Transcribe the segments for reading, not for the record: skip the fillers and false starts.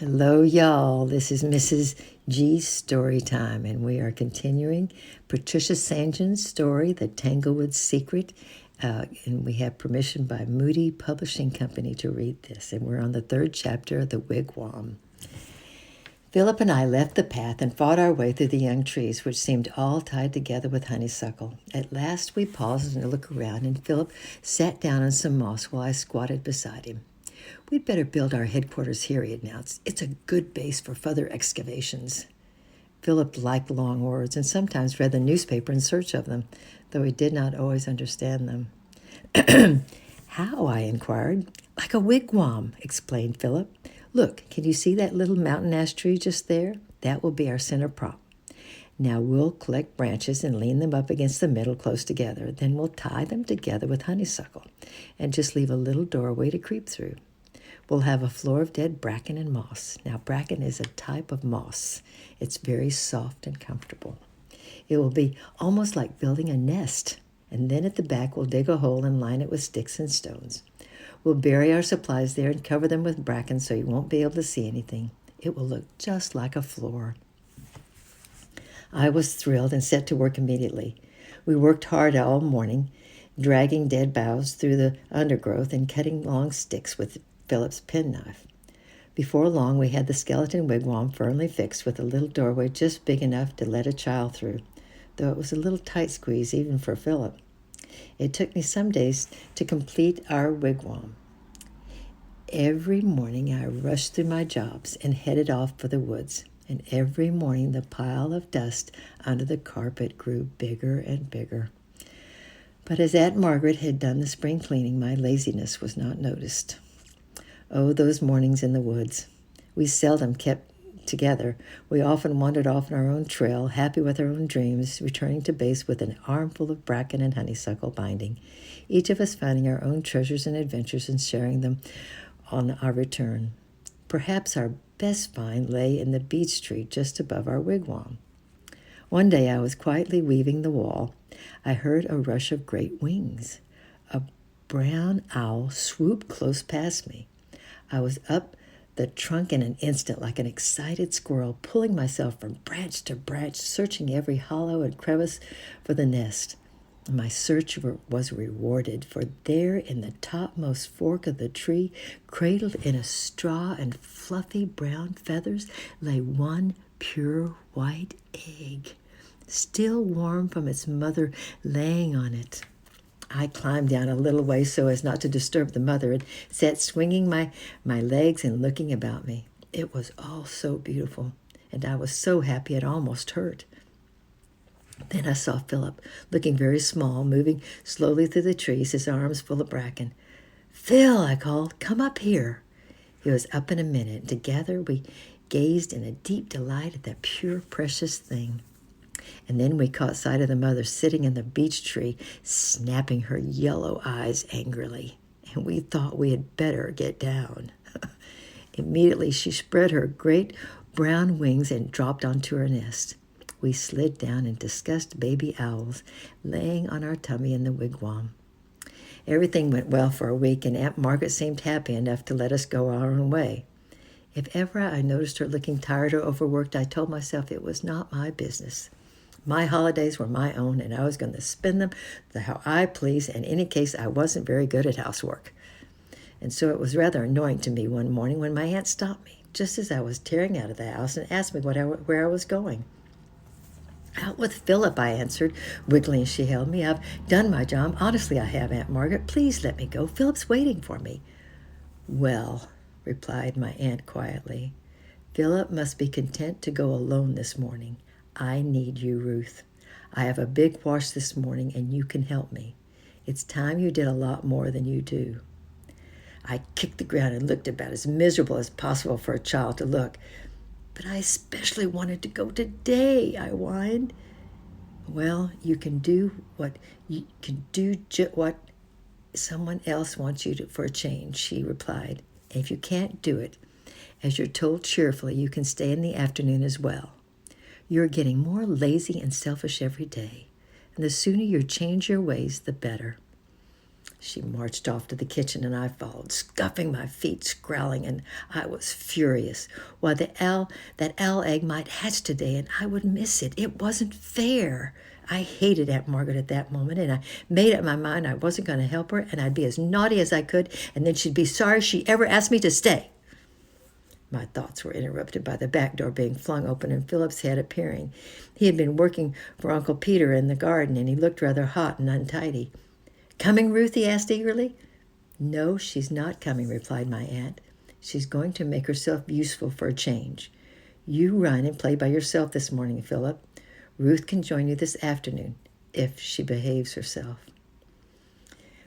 Hello, y'all. This is Mrs. G's story time, and we are continuing Patricia St. John's story, The Tanglewood Secret. And we have permission by Moody Publishing Company to read this. And we're on the third chapter of The Wigwam. Philip and I left the path and fought our way through the young trees, which seemed all tied together with honeysuckle. At last we paused to look around, and Philip sat down on some moss while I squatted beside him. We'd better build our headquarters here, he announced. It's a good base for further excavations. Philip liked long words and sometimes read the newspaper in search of them, though he did not always understand them. How? I inquired. Like a wigwam, explained Philip. Look, can you see that little mountain ash tree just there? That will be our center prop. Now we'll collect branches and lean them up against the middle close together. Then we'll tie them together with honeysuckle and just leave a little doorway to creep through. We'll have a floor of dead bracken and moss. Now, bracken is a type of moss. It's very soft and comfortable. It will be almost like building a nest. And then at the back, we'll dig a hole and line it with sticks and stones. We'll bury our supplies there and cover them with bracken so you won't be able to see anything. It will look just like a floor. I was thrilled and set to work immediately. We worked hard all morning, dragging dead boughs through the undergrowth and cutting long sticks with Philip's penknife. Before long, we had the skeleton wigwam firmly fixed with a little doorway just big enough to let a child through, though it was a little tight squeeze even for Philip. It took me some days to complete our wigwam. Every morning, I rushed through my jobs and headed off for the woods, and every morning the pile of dust under the carpet grew bigger and bigger. But as Aunt Margaret had done the spring cleaning, my laziness was not noticed. Oh, those mornings in the woods. We seldom kept together. We often wandered off on our own trail, happy with our own dreams, returning to base with an armful of bracken and honeysuckle binding, each of us finding our own treasures and adventures and sharing them on our return. Perhaps our best find lay in the beech tree just above our wigwam. One day I was quietly weaving the wall. I heard a rush of great wings. A brown owl swooped close past me. I was up the trunk in an instant like an excited squirrel, pulling myself from branch to branch, searching every hollow and crevice for the nest. My search was rewarded, for there in the topmost fork of the tree, cradled in a straw and fluffy brown feathers, lay one pure white egg, still warm from its mother laying on it. I climbed down a little way so as not to disturb the mother and sat swinging my legs and looking about me. It was all so beautiful, and I was so happy it almost hurt. Then I saw Philip, looking very small, moving slowly through the trees, his arms full of bracken. "Phil," I called, "come up here." He was up in a minute, and together we gazed in a deep delight at that pure, precious thing. And then we caught sight of the mother sitting in the beech tree, snapping her yellow eyes angrily, and we thought we had better get down. Immediately she spread her great brown wings and dropped onto her nest. We slid down and discussed baby owls laying on our tummy in the wigwam. Everything went well for a week, and Aunt Margaret seemed happy enough to let us go our own way. If ever I noticed her looking tired or overworked, I told myself it was not my business. My holidays were my own, and I was going to spend them how I pleased. In any case, I wasn't very good at housework. And so it was rather annoying to me one morning when my aunt stopped me, just as I was tearing out of the house, and asked me where I was going. "Out with Philip," I answered, wiggling as she held me. "I've done my job. Honestly, I have, Aunt Margaret. Please let me go. Philip's waiting for me." "Well," replied my aunt quietly, "Philip must be content to go alone this morning. I need you, Ruth. I have a big wash this morning, and you can help me. It's time you did a lot more than you do." I kicked the ground and looked about as miserable as possible for a child to look. "But I especially wanted to go today," I whined. "Well, you can do what someone else wants you to for a change," she replied. "And if you can't do it, as you're told cheerfully, you can stay in the afternoon as well. You're getting more lazy and selfish every day, and the sooner you change your ways, the better." She marched off to the kitchen and I followed, scuffing my feet, scowling, and I was furious. Why, that owl egg might hatch today and I would miss it. It wasn't fair. I hated Aunt Margaret at that moment, and I made up my mind I wasn't going to help her, and I'd be as naughty as I could, and then she'd be sorry she ever asked me to stay. My thoughts were interrupted by the back door being flung open and Philip's head appearing. He had been working for Uncle Peter in the garden, and he looked rather hot and untidy. "Coming, Ruth?" he asked eagerly. "No, she's not coming," replied my aunt. "She's going to make herself useful for a change. You run and play by yourself this morning, Philip. Ruth can join you this afternoon, if she behaves herself."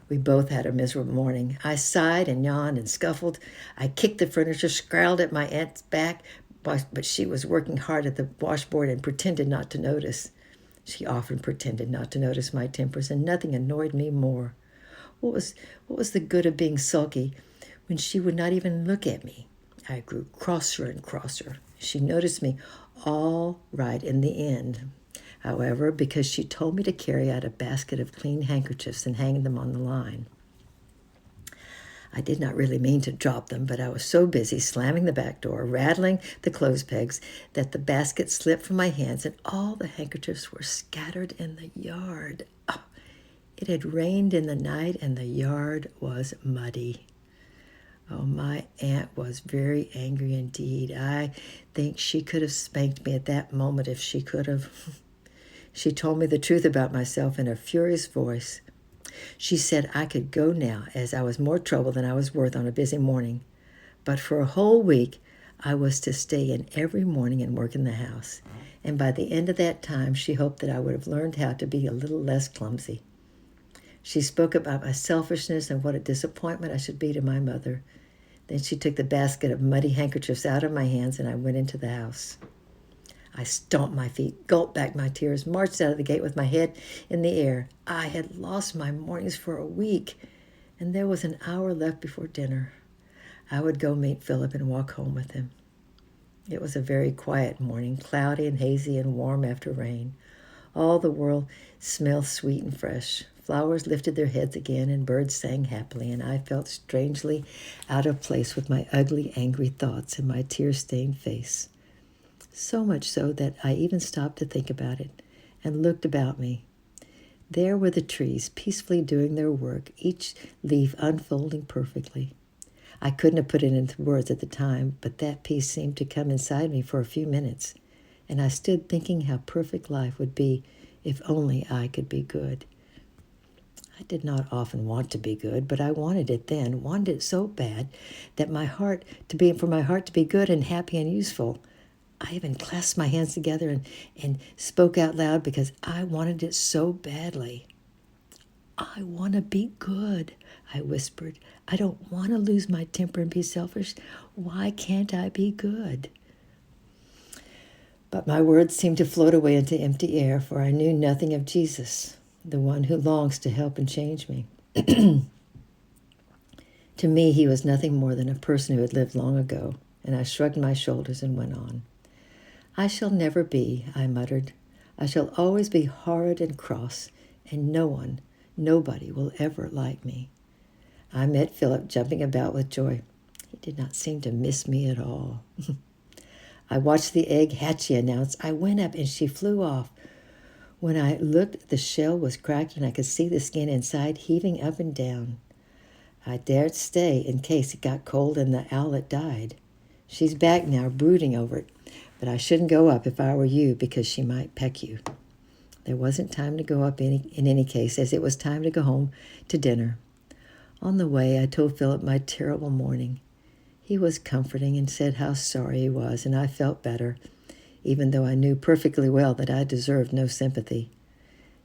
We both had a miserable morning. I sighed and yawned and scuffled. I kicked the furniture, scowled at my aunt's back, but she was working hard at the washboard and pretended not to notice. She often pretended not to notice my tempers, and nothing annoyed me more. What was the good of being sulky when she would not even look at me? I grew crosser and crosser. She noticed me all right in the end, however, because she told me to carry out a basket of clean handkerchiefs and hang them on the line. I did not really mean to drop them, but I was so busy slamming the back door, rattling the clothes pegs, that the basket slipped from my hands and all the handkerchiefs were scattered in the yard. Oh, it had rained in the night and the yard was muddy. Oh, my aunt was very angry indeed. I think she could have spanked me at that moment if she could have. She told me the truth about myself in a furious voice. She said I could go now, as I was more trouble than I was worth on a busy morning. But for a whole week, I was to stay in every morning and work in the house. And by the end of that time, she hoped that I would have learned how to be a little less clumsy. She spoke about my selfishness and what a disappointment I should be to my mother. Then she took the basket of muddy handkerchiefs out of my hands, and I went into the house. I stomped my feet, gulped back my tears, marched out of the gate with my head in the air. I had lost my mornings for a week, and there was an hour left before dinner. I would go meet Philip and walk home with him. It was a very quiet morning, cloudy and hazy and warm after rain. All the world smelled sweet and fresh. Flowers lifted their heads again, and birds sang happily, and I felt strangely out of place with my ugly, angry thoughts and my tear-stained face. So much so that I even stopped to think about it and looked about me. There were the trees, peacefully doing their work, each leaf unfolding perfectly. I couldn't have put it into words at the time, but that peace seemed to come inside me for a few minutes, and I stood thinking how perfect life would be if only I could be good. I did not often want to be good, but I wanted it then, wanted it so bad that for my heart to be good and happy and useful. I even clasped my hands together and spoke out loud because I wanted it so badly. "I want to be good," I whispered. "I don't want to lose my temper and be selfish. Why can't I be good?" But my words seemed to float away into empty air, for I knew nothing of Jesus, the one who longs to help and change me. To me, he was nothing more than a person who had lived long ago, and I shrugged my shoulders and went on. "I shall never be," I muttered. "I shall always be horrid and cross, and nobody will ever like me." I met Philip jumping about with joy. He did not seem to miss me at all. "I watched the egg hatch," he announced. "I went up and she flew off. When I looked, the shell was cracked and I could see the skin inside heaving up and down. I dared stay in case it got cold and the owlet died. She's back now, brooding over it. But I shouldn't go up if I were you, because she might peck you." There wasn't time to go up in any case, as it was time to go home to dinner. On the way, I told Philip my terrible morning. He was comforting and said how sorry he was, and I felt better, even though I knew perfectly well that I deserved no sympathy.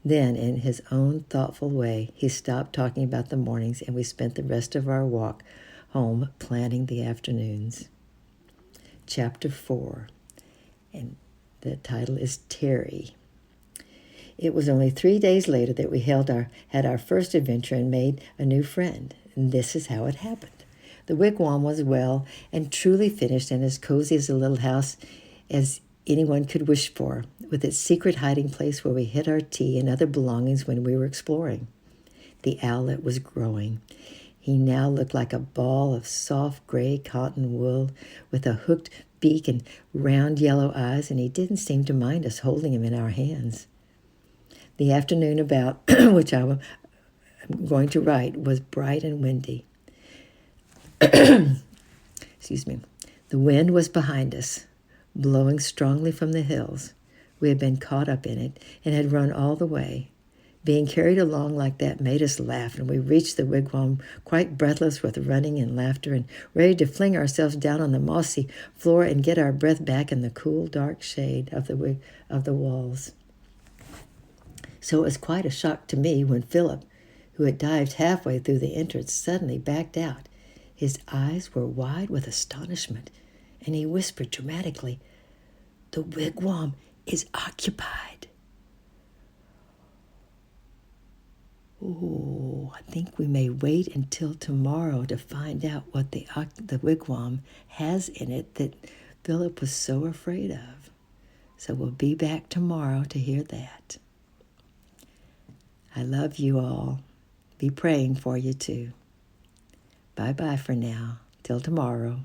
Then, in his own thoughtful way, he stopped talking about the mornings, and we spent the rest of our walk home planning the afternoons. Chapter 4. And the title is Terry. It was only 3 days later that we had our first adventure and made a new friend. And this is how it happened. The wigwam was well and truly finished, and as cozy as a little house as anyone could wish for, with its secret hiding place where we hid our tea and other belongings when we were exploring. the owlet was growing. He now looked like a ball of soft gray cotton wool with a hooked beak and round yellow eyes, and he didn't seem to mind us holding him in our hands. The afternoon about which I'm going to write was bright and windy. Excuse me. The wind was behind us, blowing strongly from the hills. We had been caught up in it and had run all the way. Being carried along like that made us laugh, and we reached the wigwam quite breathless with running and laughter and ready to fling ourselves down on the mossy floor and get our breath back in the cool, dark shade of the walls. So it was quite a shock to me when Philip, who had dived halfway through the entrance, suddenly backed out. His eyes were wide with astonishment, and he whispered dramatically, "The wigwam is occupied." Oh, I think we may wait until tomorrow to find out what the wigwam has in it that Philip was so afraid of. So we'll be back tomorrow to hear that. I love you all. Be praying for you too. Bye-bye for now. Till tomorrow.